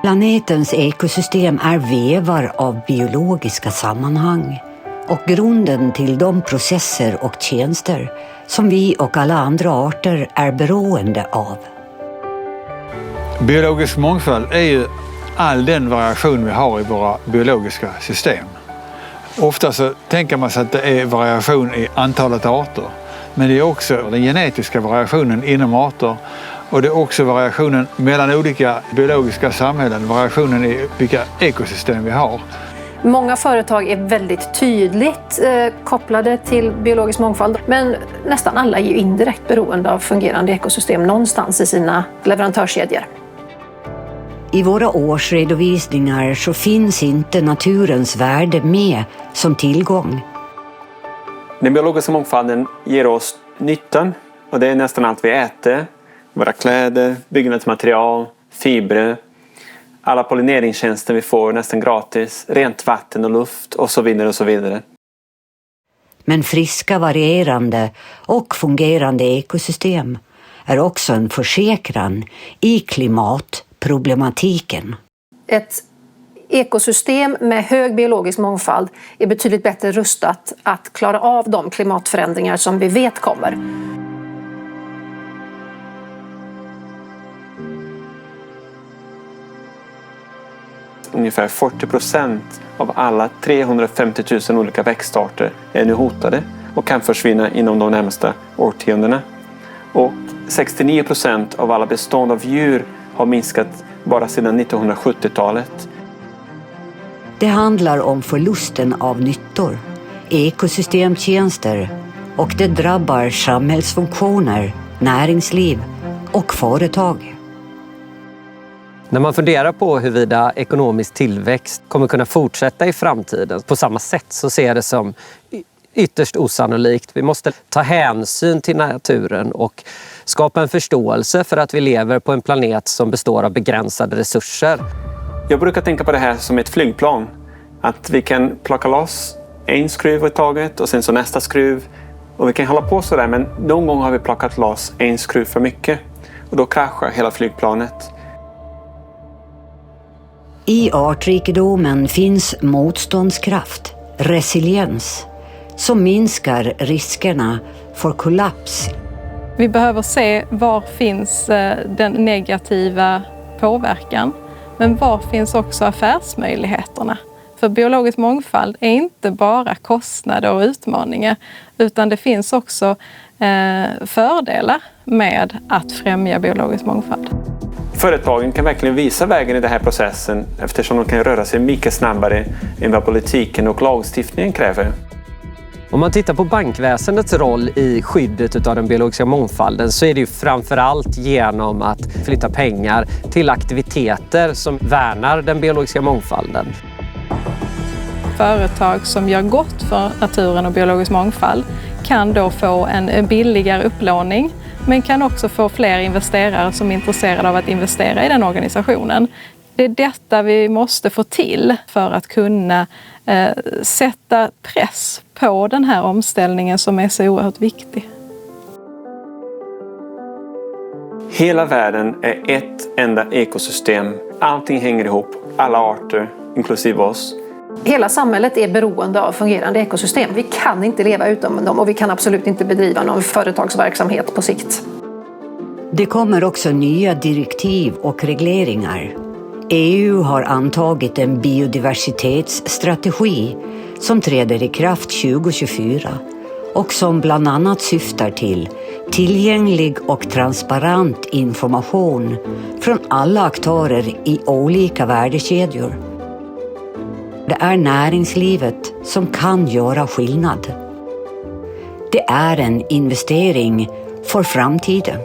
Planetens ekosystem är vävar av biologiska sammanhang och grunden till de processer och tjänster som vi och alla andra arter är beroende av. Biologisk mångfald är ju all den variation vi har i våra biologiska system. Ofta så tänker man sig att det är variation i antalet arter, men det är också den genetiska variationen inom arter och det är också variationen mellan olika biologiska samhällen, variationen i vilka ekosystem vi har. Många företag är väldigt tydligt kopplade till biologisk mångfald, men nästan alla är ju indirekt beroende av fungerande ekosystem någonstans i sina leverantörskedjor. I våra årsredovisningar så finns inte naturens värde med som tillgång. Den biologiska mångfalden ger oss nyttan och det är nästan allt vi äter. Våra kläder, byggnadsmaterial, fibrer, alla pollineringstjänster vi får nästan gratis, rent vatten och luft och så vidare och så vidare. Men friska, varierande och fungerande ekosystem är också en försäkran i klimatproblematiken. Ett ekosystem med hög biologisk mångfald är betydligt bättre rustat att klara av de klimatförändringar som vi vet kommer. Ungefär 40% av alla 350 000 olika växtarter är nu hotade och kan försvinna inom de närmaste årtiondena. Och 69% av alla bestånd av djur har minskat bara sedan 1970-talet. Det handlar om förlusten av nyttor, ekosystemtjänster och det drabbar samhällsfunktioner, näringsliv och företag. När man funderar på huruvida ekonomisk tillväxt kommer kunna fortsätta i framtiden på samma sätt så ser jag det som ytterst osannolikt. Vi måste ta hänsyn till naturen och skapa en förståelse för att vi lever på en planet som består av begränsade resurser. Jag brukar tänka på det här som ett flygplan. Att vi kan plocka loss en skruv i taget och sen så nästa skruv. Och vi kan hålla på sådär, men någon gång har vi plockat loss en skruv för mycket. Och då kraschar hela flygplanet. I artrikedomen finns motståndskraft, resiliens, som minskar riskerna för kollaps. Vi behöver se var finns den negativa påverkan, men var finns också affärsmöjligheterna? För biologisk mångfald är inte bara kostnader och utmaningar, utan det finns också fördelar med att främja biologisk mångfald. Företagen kan verkligen visa vägen i den här processen eftersom de kan röra sig mycket snabbare än vad politiken och lagstiftningen kräver. Om man tittar på bankväsendets roll i skyddet av den biologiska mångfalden så är det ju framförallt genom att flytta pengar till aktiviteter som värnar den biologiska mångfalden. Företag som gör gott för naturen och biologisk mångfald kan då få en billigare upplåning, men kan också få fler investerare som är intresserade av att investera i den organisationen. Det är detta vi måste få till för att kunna sätta press på den här omställningen som är så oerhört viktig. Hela världen är ett enda ekosystem. Allting hänger ihop, alla arter, inklusive oss. Hela samhället är beroende av fungerande ekosystem. Vi kan inte leva utan dem och vi kan absolut inte bedriva någon företagsverksamhet på sikt. Det kommer också nya direktiv och regleringar. EU har antagit en biodiversitetsstrategi som träder i kraft 2024 och som bland annat syftar till tillgänglig och transparent information från alla aktörer i olika värdekedjor. Det är näringslivet som kan göra skillnad. Det är en investering för framtiden.